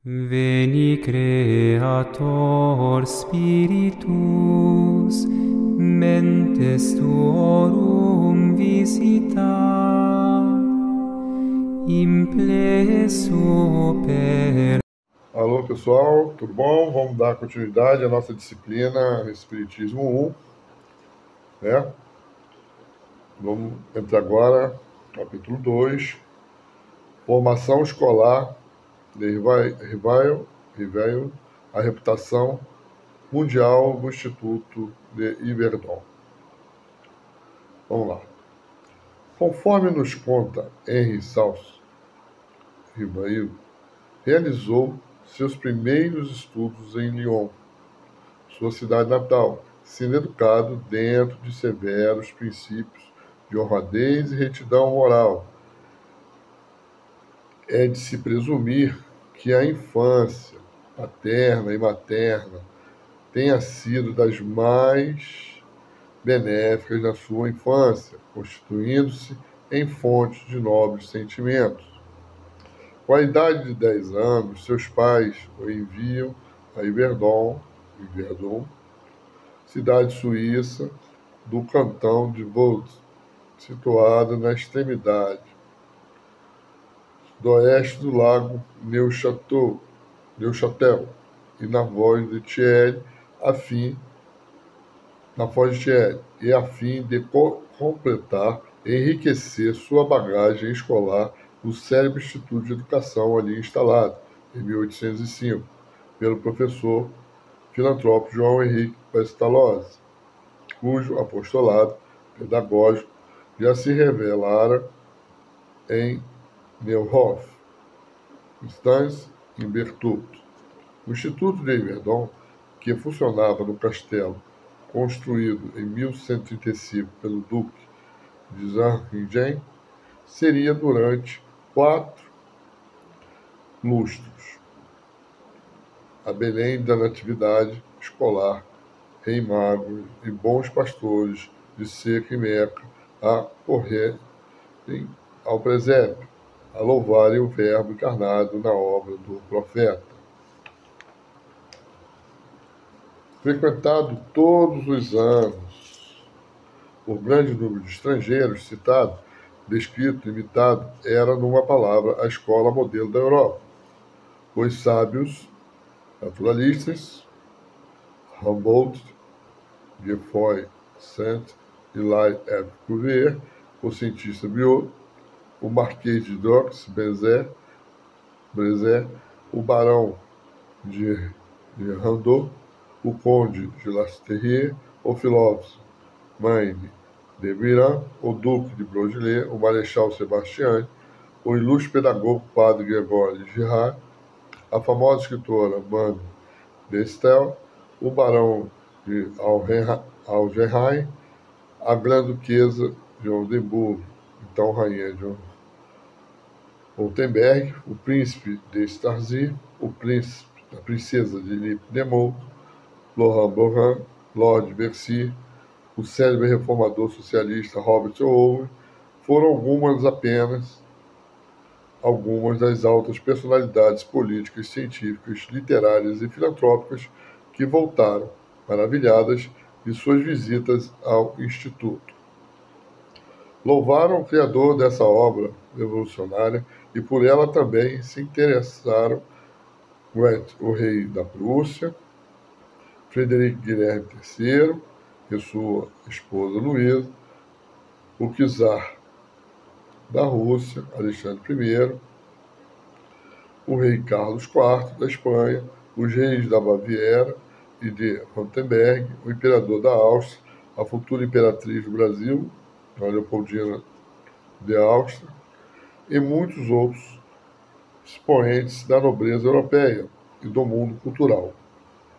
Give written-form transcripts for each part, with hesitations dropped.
Veni Creator Spiritus, mentes tuorum visita, implesso per... Alô pessoal, tudo bom? Vamos dar continuidade à nossa disciplina Espiritismo 1, né? Vamos entrar agora no capítulo 2, Formação Escolar de Rivail, a reputação mundial do Instituto de Yverdon. Vamos lá. Conforme nos conta Henri Salso, Rivail realizou seus primeiros estudos em Lyon, sua cidade natal, sendo educado dentro de severos princípios de honradez e retidão moral. É de se presumir que a infância paterna e materna tenha sido das mais benéficas na sua infância, constituindo-se em fonte de nobres sentimentos. Com a idade de 10 anos, seus pais o enviam a Yverdon, cidade suíça do cantão de Vaud, situada na extremidade do oeste do lago Neuchâtel, e na Foz de Thiers, a fim de completar e enriquecer sua bagagem escolar no célebre Instituto de Educação ali instalado, em 1805, pelo professor filantrópico João Henrique Pestalozzi, cujo apostolado pedagógico já se revelara em Neuhof, Stans e Berthoud. O Instituto de Yverdon, que funcionava no castelo construído em 1135 pelo Duque de Zähringen, seria durante 4 lustros a Belém da Natividade escolar, em magos e bons pastores de Seca e Meca a correrem ao presépio, a louvarem o Verbo encarnado na obra do profeta. Frequentado todos os anos por grande número de estrangeiros, citado, descrito, imitado, era, numa palavra, a escola modelo da Europa. Os sábios naturalistas, Humboldt, Geoffroy Saint-Hilaire F. Cuvier, o cientista Biot, o Marquês de Drox, Brezé, o Barão de Randot, o Conde de Lasterrier, o filósofo Maine de Biran, o Duque de Broglie, o Marechal Sebastiani, o ilustre pedagogo Padre Gregório Girard, a famosa escritora Mane de Stael, o Barão de Algenheim, a Grã-Duquesa de Oldenburg, então Rainha de Oltenberg, o Príncipe de Starzy, a Princesa de Lippe-Nemours, Laurent Bourrin, Lord Bercy, o célebre reformador socialista Robert Owen, foram algumas das altas personalidades políticas, científicas, literárias e filantrópicas que voltaram, maravilhadas, de suas visitas ao Instituto. Louvaram o criador dessa obra revolucionária e por ela também se interessaram o rei da Prússia, Frederico Guilherme III e sua esposa Luísa, o czar da Rússia, Alexandre I, o rei Carlos IV da Espanha, os reis da Baviera e de Württemberg, o imperador da Áustria, a futura imperatriz do Brasil, a Leopoldina de Áustria, e muitos outros expoentes da nobreza europeia e do mundo cultural.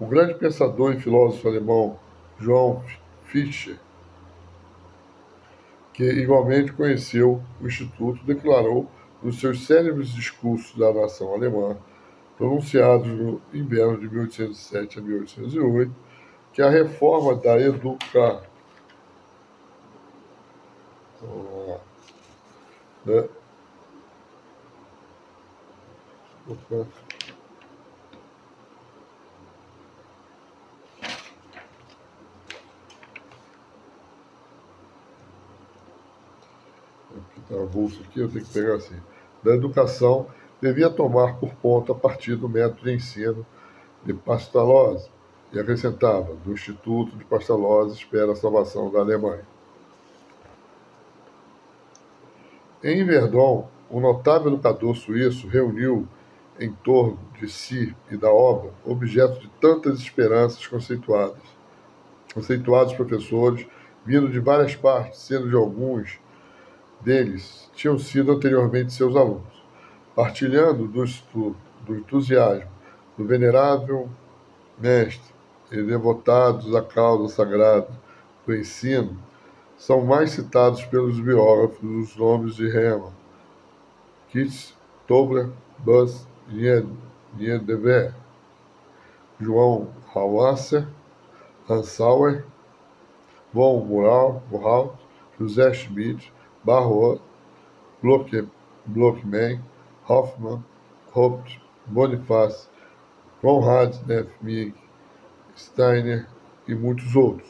O grande pensador e filósofo alemão Johann Fichte, que igualmente conheceu o Instituto, declarou nos seus célebres discursos da nação alemã, pronunciados no inverno de 1807 a 1808, que a reforma da educação avulso aqui, eu tenho que pegar assim, da educação devia tomar por ponto a partir do método de ensino de Pestalozzi, e acrescentava, do Instituto de Pestalozzi espera a salvação da Alemanha. Em Verdun, o notável educador suíço reuniu em torno de si e da obra objetos de tantas esperanças conceituados professores, vindo de várias partes, sendo de alguns deles tinham sido anteriormente seus alunos. Partilhando do estudo, do entusiasmo, do venerável mestre e devotados à causa sagrada do ensino, são mais citados pelos biógrafos os nomes de Hermann, Kitz, Tobler, Buss, Niederwehr, João Hawasser, Hansauer, von Murau, José Schmidt, Barrois, Blockmann, Hoffmann, Haupt, Bonifácio, Konrad Nefmig, Steiner e muitos outros.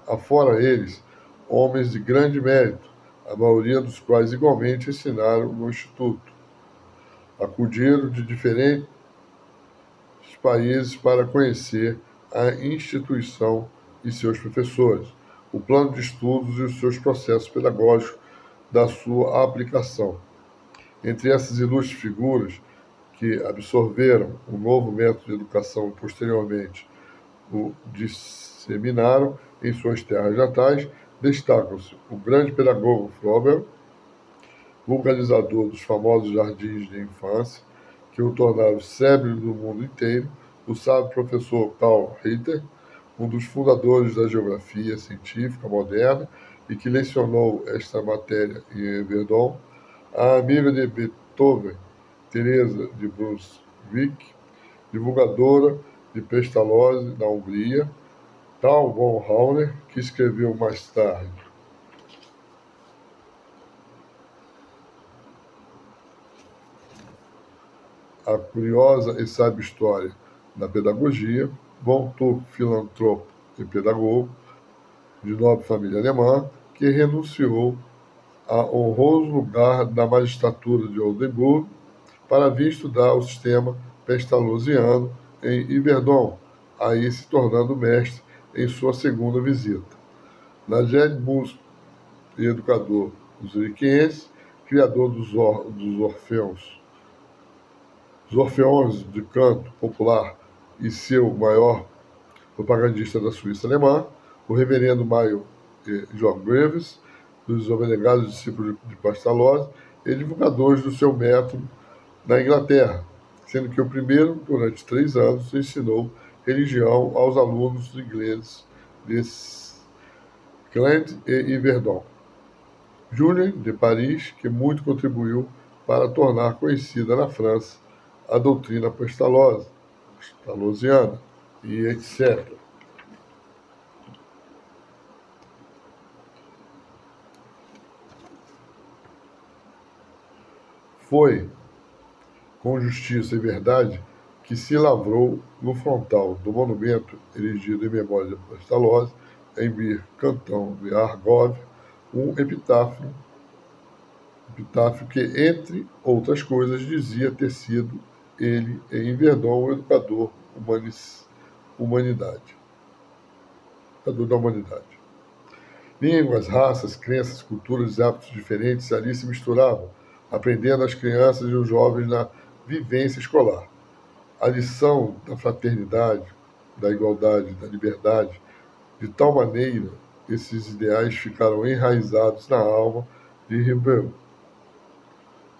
Afora eles, homens de grande mérito, a maioria dos quais igualmente ensinaram no Instituto. Acudiram de diferentes países para conhecer a instituição e seus professores, o plano de estudos e os seus processos pedagógicos da sua aplicação. Entre essas ilustres figuras que absorveram o novo método de educação e posteriormente o disseminaram em suas terras natais, destacam-se o grande pedagogo Frober, vulgarizador dos famosos jardins de infância, que o tornaram célebre no mundo inteiro, o sábio professor Karl Ritter, um dos fundadores da geografia científica moderna e que lecionou esta matéria em Verdun, a amiga de Beethoven, Teresa de Brunswick, divulgadora de Pestalozzi na Hungria, Tal von Hauner, que escreveu mais tarde a curiosa e sábia história da pedagogia, von Tuck, filantropo e pedagogo, de nobre família alemã, que renunciou a honroso lugar da magistratura de Oldenburg para vir estudar o sistema pestalozziano em Yverdon, aí se tornando mestre em sua segunda visita. Nagel músico e educador zuriquiense, criador dos orfeões de canto popular e seu maior propagandista da Suíça alemã, o reverendo Maio John Greaves, dos abnegados discípulos de Pestalozzi e divulgadores do seu método na Inglaterra, sendo que o primeiro, durante 3 anos, ensinou religião aos alunos ingleses de Caen e Yverdon. Julien de Paris, que muito contribuiu para tornar conhecida na França a doutrina pestalozziana e etc. Foi, com justiça e verdade, que se lavrou no frontal do monumento erigido em memória de Pestalozzi, em Bir, cantão de Argovia, um epitáfio que, entre outras coisas, dizia ter sido ele, em Verdun, o educador da humanidade. Línguas, raças, crenças, culturas e hábitos diferentes ali se misturavam, aprendendo as crianças e os jovens na vivência escolar. A lição da fraternidade, da igualdade, da liberdade, de tal maneira, esses ideais ficaram enraizados na alma de Ribeiro,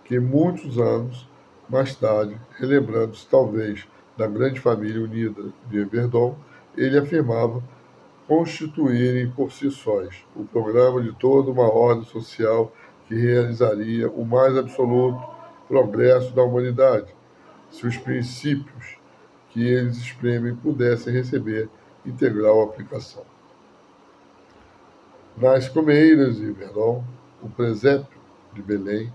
que muitos anos mais tarde, relembrando-se talvez da grande família unida de Verdun, ele afirmava constituírem por si sós o programa de toda uma ordem social que realizaria o mais absoluto progresso da humanidade, se os princípios que eles exprimem pudessem receber integral aplicação. Nas Comeiras de Verdun, o presépio de Belém,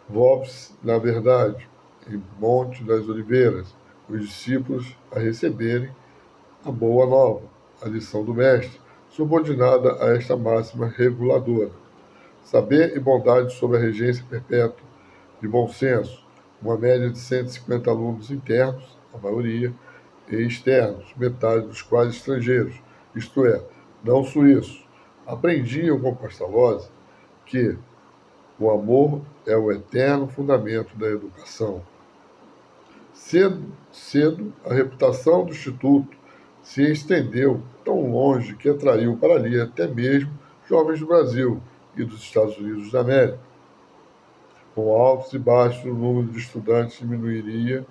volve-se, na verdade, em Monte das Oliveiras, os discípulos a receberem a boa nova, a lição do mestre, subordinada a esta máxima reguladora. Saber e Bondade sob a Regência Perpétua de Bom Senso, uma média de 150 alunos internos, a maioria, e externos, metade dos quais estrangeiros, isto é, não suíços. Aprendiam com Pestalozzi que o amor é o eterno fundamento da educação. Cedo, a reputação do Instituto se estendeu tão longe que atraiu para ali até mesmo jovens do Brasil e dos Estados Unidos da América. Com altos e baixos, o número de estudantes diminuiria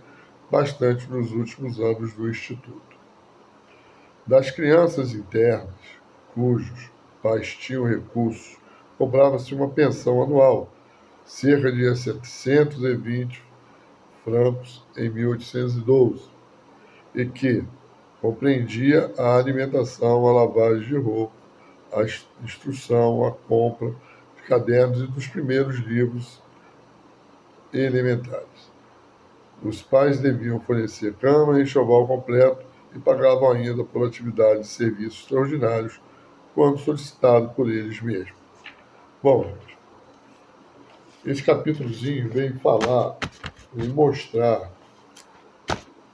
bastante nos últimos anos do Instituto. Das crianças internas, cujos pais tinham recursos, cobrava-se uma pensão anual, cerca de 720 francos em 1812, e que compreendia a alimentação, a lavagem de roupa, a instrução, a compra de cadernos e dos primeiros livros elementares. Os pais deviam fornecer cama e enxoval completo e pagavam ainda por atividades e serviços extraordinários quando solicitado por eles mesmos. Bom, gente, esse capítulozinho vem falar e mostrar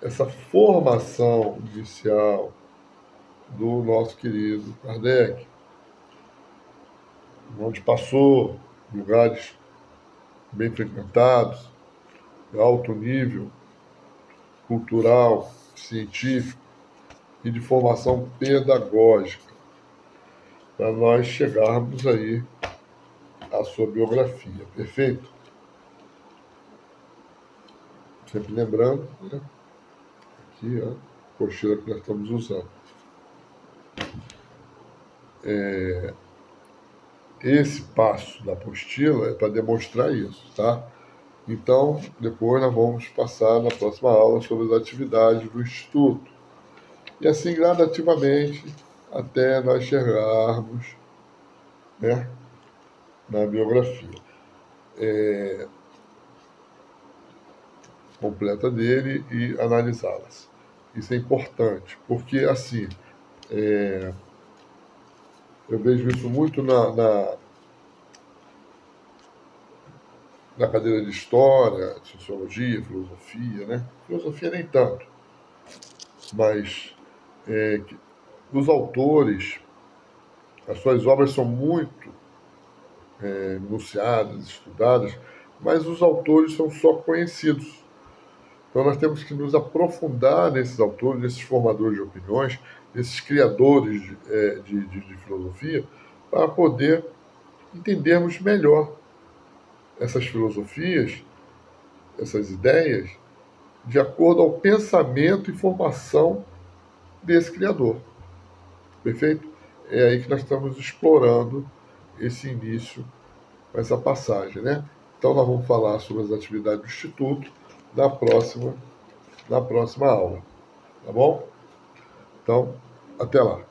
essa formação inicial do nosso querido Kardec, onde passou lugares bem frequentados, de alto nível cultural, científico e de formação pedagógica, para nós chegarmos aí à sua biografia, perfeito? Sempre lembrando, né? Aqui, ó, a apostila que nós estamos usando. Esse passo da apostila é para demonstrar isso, tá? Então, depois nós vamos passar na próxima aula sobre as atividades do Instituto. E assim, gradativamente, até nós chegarmos, né, na biografia completa dele e analisá-las. Isso é importante, porque, assim, eu vejo isso muito na cadeira de História, de Sociologia, Filosofia, né? Filosofia nem tanto, mas os autores, as suas obras são muito enunciadas, estudadas, mas os autores são só conhecidos. Então nós temos que nos aprofundar nesses autores, nesses formadores de opiniões, nesses criadores de filosofia, para poder entendermos melhor essas filosofias, essas ideias, de acordo ao pensamento e formação desse criador. Perfeito? É aí que nós estamos explorando esse início, essa passagem, né? Então nós vamos falar sobre as atividades do Instituto na próxima aula. Tá bom? Então, até lá.